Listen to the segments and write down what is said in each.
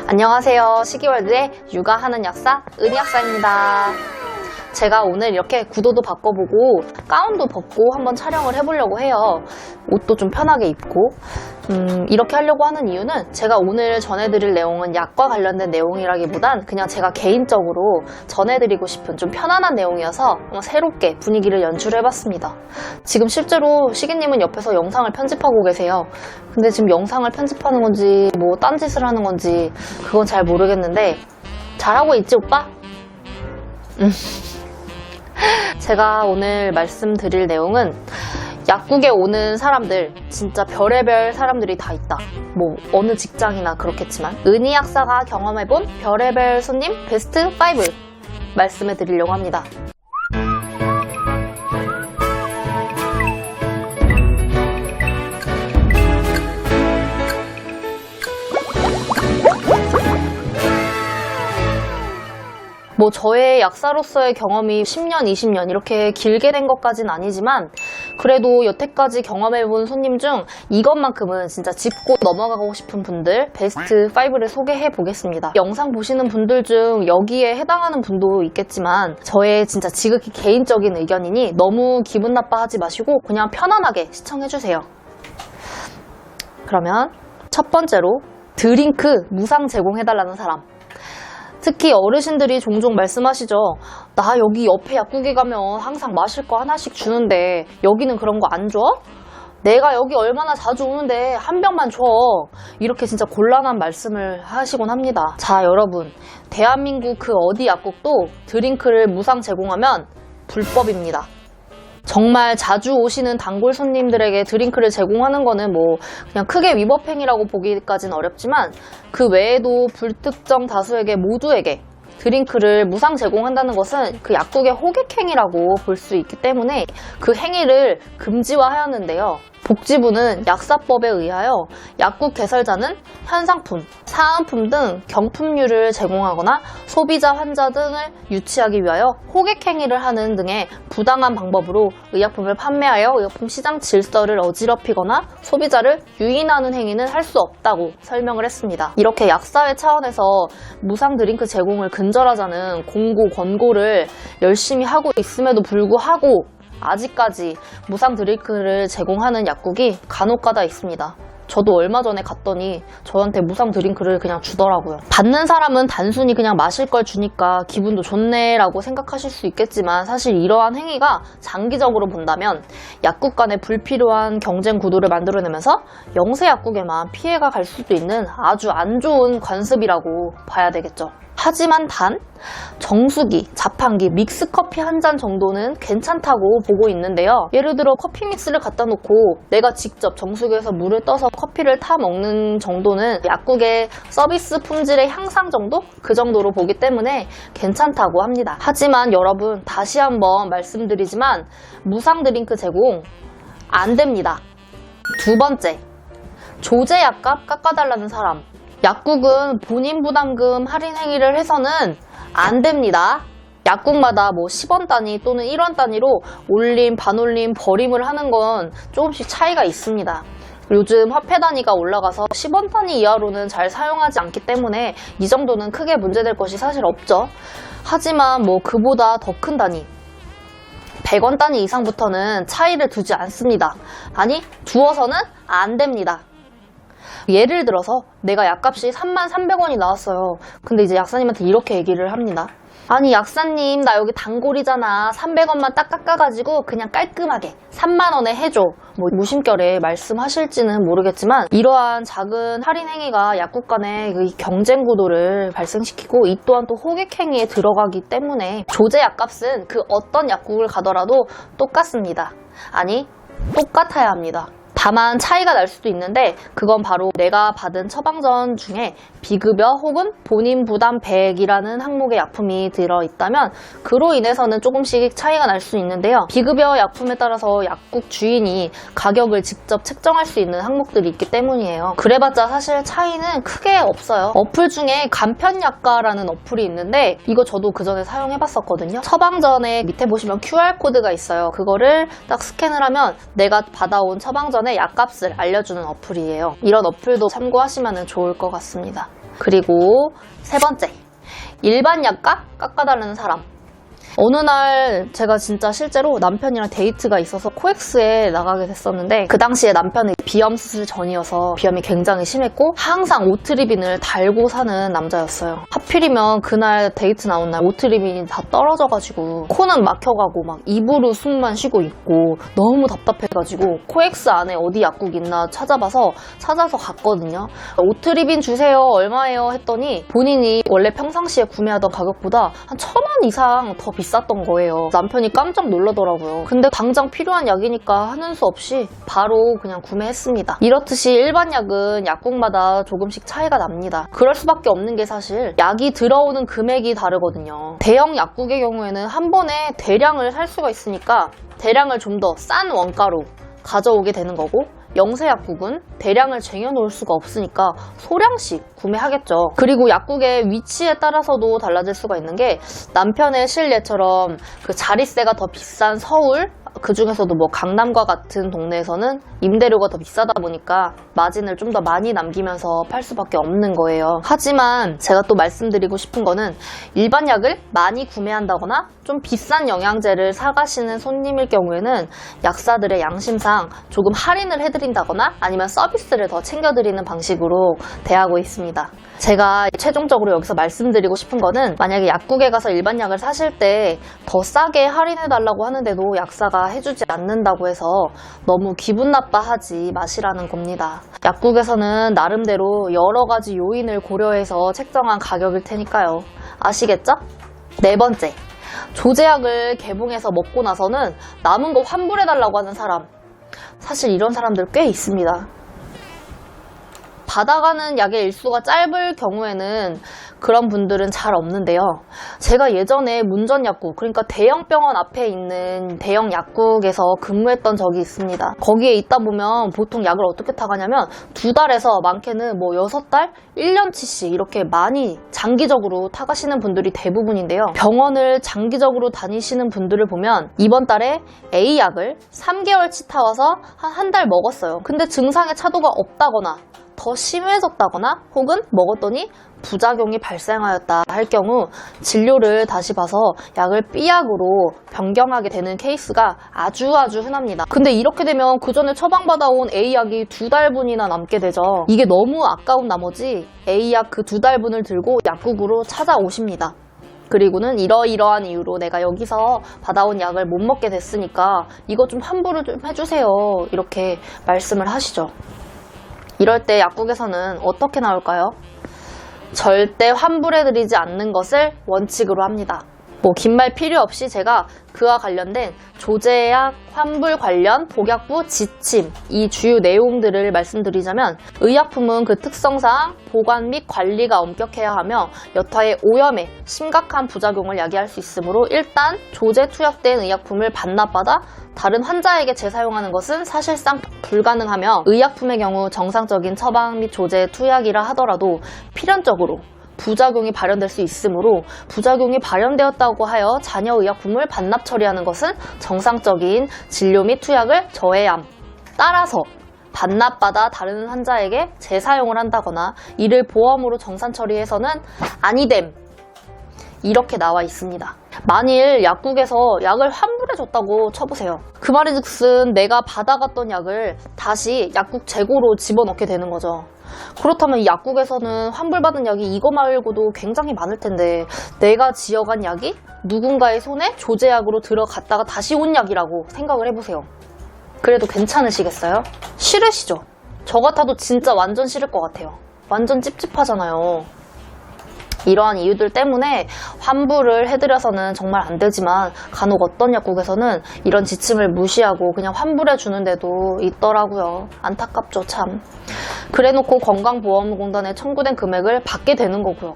안녕하세요. 시기월드의 육아하는 약사 은희약사입니다. 제가 오늘 이렇게 구도도 바꿔보고 가운도 벗고 한번 촬영을 해보려고 해요. 옷도 좀 편하게 입고 이렇게 하려고 하는 이유는 제가 오늘 전해드릴 내용은 약과 관련된 내용이라기보단 그냥 제가 개인적으로 전해드리고 싶은 좀 편안한 내용이어서 새롭게 분위기를 연출해봤습니다. 지금 실제로 시기님은 옆에서 영상을 편집하고 계세요. 근데 지금 영상을 편집하는 건지 뭐 딴짓을 하는 건지 그건 잘 모르겠는데 잘하고 있지 오빠? 제가 오늘 말씀드릴 내용은 약국에 오는 사람들, 진짜 별의별 사람들이 다 있다. 뭐 어느 직장이나 그렇겠지만 은희 약사가 경험해본 별의별 손님 베스트 5 말씀해 드리려고 합니다. 뭐 저의 약사로서의 경험이 10년, 20년 이렇게 길게 된 것까진 아니지만 그래도 여태까지 경험해본 손님 중 이것만큼은 진짜 짚고 넘어가고 싶은 분들 베스트 5를 소개해 보겠습니다. 영상 보시는 분들 중 여기에 해당하는 분도 있겠지만 저의 진짜 지극히 개인적인 의견이니 너무 기분 나빠하지 마시고 그냥 편안하게 시청해주세요. 그러면 첫 번째로 드링크 무상 제공해달라는 사람. 특히 어르신들이 종종 말씀하시죠. 나 여기 옆에 약국에 가면 항상 마실 거 하나씩 주는데 여기는 그런 거 안 줘? 내가 여기 얼마나 자주 오는데 한 병만 줘. 이렇게 진짜 곤란한 말씀을 하시곤 합니다. 자, 여러분, 대한민국 그 어디 약국도 드링크를 무상 제공하면 불법입니다. 정말 자주 오시는 단골 손님들에게 드링크를 제공하는 거는 뭐 그냥 크게 위법 행위라고 보기까지는 어렵지만 그 외에도 불특정 다수에게 모두에게 드링크를 무상 제공한다는 것은 그 약국의 호객 행위라고 볼 수 있기 때문에 그 행위를 금지화하였는데요. 복지부는 약사법에 의하여 약국 개설자는 현상품, 사은품 등 경품류를 제공하거나 소비자, 환자 등을 유치하기 위하여 호객 행위를 하는 등의 부당한 방법으로 의약품을 판매하여 의약품 시장 질서를 어지럽히거나 소비자를 유인하는 행위는 할 수 없다고 설명을 했습니다. 이렇게 약사회 차원에서 무상 드링크 제공을 근절하자는 공고, 권고를 열심히 하고 있음에도 불구하고 아직까지 무상 드링크를 제공하는 약국이 간혹가다 있습니다. 저도 얼마 전에 갔더니 저한테 무상 드링크를 그냥 주더라고요. 받는 사람은 단순히 그냥 마실 걸 주니까 기분도 좋네 라고 생각하실 수 있겠지만 사실 이러한 행위가 장기적으로 본다면 약국 간의 불필요한 경쟁 구도를 만들어내면서 영세 약국에만 피해가 갈 수도 있는 아주 안 좋은 관습이라고 봐야 되겠죠. 하지만 단 정수기, 자판기, 믹스커피 한 잔 정도는 괜찮다고 보고 있는데요. 예를 들어 커피 믹스를 갖다 놓고 내가 직접 정수기에서 물을 떠서 커피를 타 먹는 정도는 약국의 서비스 품질의 향상 정도? 그 정도로 보기 때문에 괜찮다고 합니다. 하지만 여러분 다시 한번 말씀드리지만 무상 드링크 제공 안 됩니다. 두 번째, 조제 약값 깎아달라는 사람. 약국은 본인 부담금 할인 행위를 해서는 안 됩니다. 약국마다 뭐 10원 단위 또는 1원 단위로 올림, 반올림, 버림을 하는 건 조금씩 차이가 있습니다. 요즘 화폐 단위가 올라가서 10원 단위 이하로는 잘 사용하지 않기 때문에 이 정도는 크게 문제될 것이 사실 없죠. 하지만 뭐 그보다 더 큰 단위 100원 단위 이상부터는 차이를 두지 않습니다. 아니, 두어서는 안 됩니다. 예를 들어서 내가 약값이 33,300원이 나왔어요. 근데 이제 약사님한테 이렇게 얘기를 합니다. 아니 약사님 나 여기 단골이잖아. 300원만 딱 깎아가지고 그냥 깔끔하게 3만원에 해줘. 뭐 무심결에 말씀하실지는 모르겠지만 이러한 작은 할인 행위가 약국 간의 경쟁 구도를 발생시키고 이 또한 또 호객 행위에 들어가기 때문에 조제 약값은 그 어떤 약국을 가더라도 똑같습니다. 아니 똑같아야 합니다. 다만 차이가 날 수도 있는데 그건 바로 내가 받은 처방전 중에 비급여 혹은 본인 부담 100이라는 항목의 약품이 들어있다면 그로 인해서는 조금씩 차이가 날 수 있는데요. 비급여 약품에 따라서 약국 주인이 가격을 직접 책정할 수 있는 항목들이 있기 때문이에요. 그래봤자 사실 차이는 크게 없어요. 어플 중에 간편약가라는 어플이 있는데 이거 저도 그전에 사용해봤었거든요. 처방전에 밑에 보시면 QR코드가 있어요. 그거를 딱 스캔을 하면 내가 받아온 처방전을 전에 약값을 알려주는 어플이에요. 이런 어플도 참고하시면 좋을 것 같습니다. 그리고 세 번째, 일반 약값 깎아달라는 사람. 어느 날 제가 진짜 실제로 남편이랑 데이트가 있어서 코엑스에 나가게 됐었는데, 그 당시에 남편이 비염 수술 전이어서 비염이 굉장히 심했고 항상 오트리빈을 달고 사는 남자였어요. 하필이면 그날 데이트 나온 날 오트리빈이 다 떨어져가지고 코는 막혀가고 막 입으로 숨만 쉬고 있고 너무 답답해가지고 코엑스 안에 어디 약국 있나 찾아서 갔거든요. 오트리빈 주세요, 얼마예요 했더니 본인이 원래 평상시에 구매하던 가격보다 한 1,000원 이상 더 비쌌던 거예요. 남편이 깜짝 놀라더라고요. 근데 당장 필요한 약이니까 하는 수 없이 바로 그냥 구매했습니다. 이렇듯이 일반 약은 약국마다 조금씩 차이가 납니다. 그럴 수밖에 없는 게 사실 약이 들어오는 금액이 다르거든요. 대형 약국의 경우에는 한 번에 대량을 살 수가 있으니까 대량을 좀 더 싼 원가로 가져오게 되는 거고, 영세 약국은 대량을 쟁여놓을 수가 없으니까 소량씩 구매하겠죠. 그리고 약국의 위치에 따라서도 달라질 수가 있는 게, 남편의 실례처럼 그 자릿세가 더 비싼 서울, 그 중에서도 뭐 강남과 같은 동네에서는 임대료가 더 비싸다 보니까 마진을 좀 더 많이 남기면서 팔 수밖에 없는 거예요. 하지만 제가 또 말씀드리고 싶은 거는, 일반 약을 많이 구매한다거나 좀 비싼 영양제를 사가시는 손님일 경우에는 약사들의 양심상 조금 할인을 해드린다거나 아니면 서비스를 더 챙겨드리는 방식으로 대하고 있습니다. 제가 최종적으로 여기서 말씀드리고 싶은 거는, 만약에 약국에 가서 일반 약을 사실 때 더 싸게 할인해달라고 하는데도 약사가 해주지 않는다고 해서 너무 기분 나빠하지 마시라는 겁니다. 약국에서는 나름대로 여러 가지 요인을 고려해서 책정한 가격일 테니까요. 아시겠죠? 네 번째, 조제약을 개봉해서 먹고 나서는 남은 거 환불해달라고 하는 사람. 사실 이런 사람들 꽤 있습니다. 받아가는 약의 일수가 짧을 경우에는 그런 분들은 잘 없는데요. 제가 예전에 문전약국, 그러니까 대형 병원 앞에 있는 대형 약국에서 근무했던 적이 있습니다. 거기에 있다 보면 보통 약을 어떻게 타가냐면 2달에서 많게는 뭐 6달, 1년치씩 이렇게 많이 장기적으로 타가시는 분들이 대부분인데요. 병원을 장기적으로 다니시는 분들을 보면 이번 달에 A약을 3개월치 타와서 한 달 먹었어요. 근데 증상의 차도가 없다거나 더 심해졌다거나 혹은 먹었더니 부작용이 발생하였다 할 경우 진료를 다시 봐서 약을 B약으로 변경하게 되는 케이스가 아주 흔합니다. 근데 이렇게 되면 그 전에 처방받아온 A약이 2달분이나 남게 되죠. 이게 너무 아까운 나머지 A약 그 2달분을 들고 약국으로 찾아오십니다. 그리고는 이러이러한 이유로 내가 여기서 받아온 약을 못 먹게 됐으니까 이거 좀 환불을 좀 해주세요, 이렇게 말씀을 하시죠. 이럴 때 약국에서는 어떻게 나올까요? 절대 환불해드리지 않는 것을 원칙으로 합니다. 뭐 긴 말 필요 없이 제가 그와 관련된 조제약 환불 관련 복약부 지침, 이 주요 내용들을 말씀드리자면, 의약품은 그 특성상 보관 및 관리가 엄격해야 하며 여타의 오염에 심각한 부작용을 야기할 수 있으므로 일단 조제 투약된 의약품을 반납받아 다른 환자에게 재사용하는 것은 사실상 불가능하며, 의약품의 경우 정상적인 처방 및 조제 투약이라 하더라도 필연적으로 부작용이 발현될 수 있으므로 부작용이 발현되었다고 하여 잔여 의약품을 반납 처리하는 것은 정상적인 진료 및 투약을 저해야 함. 따라서 반납받아 다른 환자에게 재사용을 한다거나 이를 보험으로 정산 처리해서는 아니됨, 이렇게 나와 있습니다. 만일 약국에서 약을 환불해줬다고 쳐보세요. 그 말인즉슨 내가 받아갔던 약을 다시 약국 재고로 집어넣게 되는 거죠. 그렇다면 이 약국에서는 환불받은 약이 이거 말고도 굉장히 많을 텐데, 내가 지어간 약이 누군가의 손에 조제약으로 들어갔다가 다시 온 약이라고 생각을 해보세요. 그래도 괜찮으시겠어요? 싫으시죠? 저 같아도 진짜 완전 싫을 것 같아요. 완전 찝찝하잖아요. 이러한 이유들 때문에 환불을 해드려서는 정말 안 되지만, 간혹 어떤 약국에서는 이런 지침을 무시하고 그냥 환불해 주는 데도 있더라고요. 안타깝죠, 참. 그래놓고 건강보험공단에 청구된 금액을 받게 되는 거고요.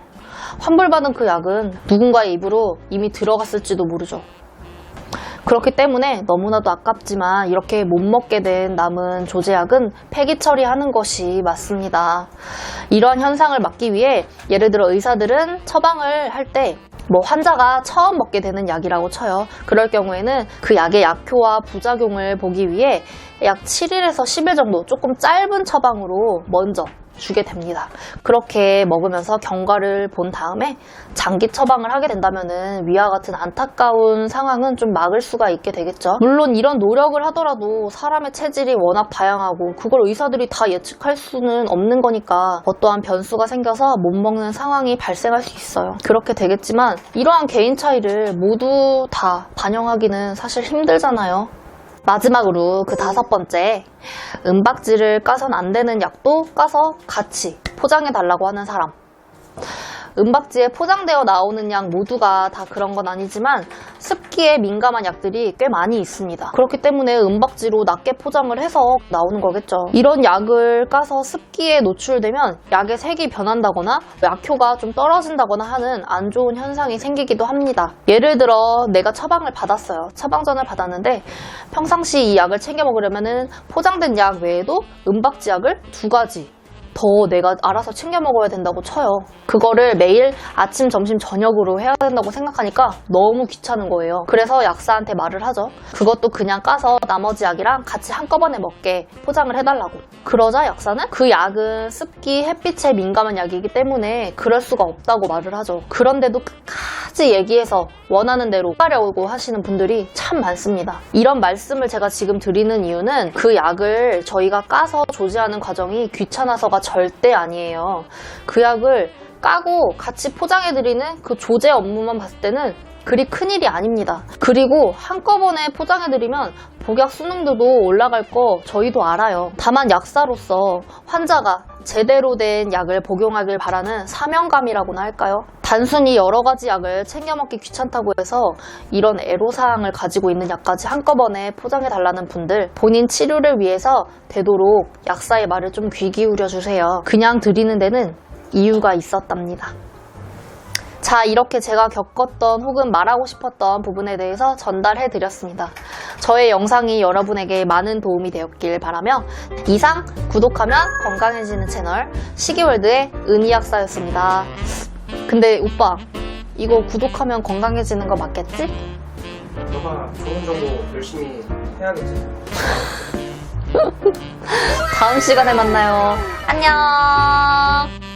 환불받은 그 약은 누군가의 입으로 이미 들어갔을지도 모르죠. 그렇기 때문에 너무나도 아깝지만 이렇게 못 먹게 된 남은 조제약은 폐기 처리하는 것이 맞습니다. 이러한 현상을 막기 위해 예를 들어 의사들은 처방을 할 때 뭐 환자가 처음 먹게 되는 약이라고 쳐요. 그럴 경우에는 그 약의 약효와 부작용을 보기 위해 약 7일에서 10일 정도 조금 짧은 처방으로 먼저 주게 됩니다. 그렇게 먹으면서 경과를 본 다음에 장기 처방을 하게 된다면은 위와 같은 안타까운 상황은 좀 막을 수가 있게 되겠죠. 물론 이런 노력을 하더라도 사람의 체질이 워낙 다양하고 그걸 의사들이 다 예측할 수는 없는 거니까 어떠한 변수가 생겨서 못 먹는 상황이 발생할 수 있어요. 그렇게 되겠지만 이러한 개인 차이를 모두 다 반영하기는 사실 힘들잖아요. 마지막으로 그 5번째, 은박지를 까선 안 되는 약도 까서 같이 포장해 달라고 하는 사람. 은박지에 포장되어 나오는 약 모두가 다 그런 건 아니지만 습기에 민감한 약들이 꽤 많이 있습니다. 그렇기 때문에 은박지로 낮게 포장을 해서 나오는 거겠죠. 이런 약을 까서 습기에 노출되면 약의 색이 변한다거나 약효가 좀 떨어진다거나 하는 안 좋은 현상이 생기기도 합니다. 예를 들어 내가 처방을 받았어요. 처방전을 받았는데 평상시 이 약을 챙겨 먹으려면 포장된 약 외에도 은박지 약을 2가지 더 내가 알아서 챙겨 먹어야 된다고 쳐요. 그거를 매일 아침, 점심, 저녁으로 해야 된다고 생각하니까 너무 귀찮은 거예요. 그래서 약사한테 말을 하죠. 그것도 그냥 까서 나머지 약이랑 같이 한꺼번에 먹게 포장을 해달라고. 그러자 약사는 그 약은 습기, 햇빛에 민감한 약이기 때문에 그럴 수가 없다고 말을 하죠. 그런데도 끝까지 얘기해서 원하는 대로 까려고 하시는 분들이 참 많습니다. 이런 말씀을 제가 지금 드리는 이유는 그 약을 저희가 까서 조제하는 과정이 귀찮아서가 절대 아니에요. 그 약을 까고 같이 포장해드리는 그 조제 업무만 봤을 때는 그리 큰일이 아닙니다. 그리고 한꺼번에 포장해드리면 복약 수능도도 올라갈 거 저희도 알아요. 다만 약사로서 환자가 제대로 된 약을 복용하길 바라는 사명감이라고나 할까요? 단순히 여러 가지 약을 챙겨 먹기 귀찮다고 해서 이런 애로사항을 가지고 있는 약까지 한꺼번에 포장해달라는 분들, 본인 치료를 위해서 되도록 약사의 말을 좀 귀 기울여 주세요. 그냥 드리는 데는 이유가 있었답니다. 자, 이렇게 제가 겪었던 혹은 말하고 싶었던 부분에 대해서 전달해 드렸습니다. 저의 영상이 여러분에게 많은 도움이 되었길 바라며 이상 구독하면 건강해지는 채널 시기월드의 은희약사였습니다. 근데 오빠, 이거 구독하면 건강해지는 거 맞겠지? 너가 좋은 정보 열심히 해야겠지. 다음 시간에 만나요. 안녕.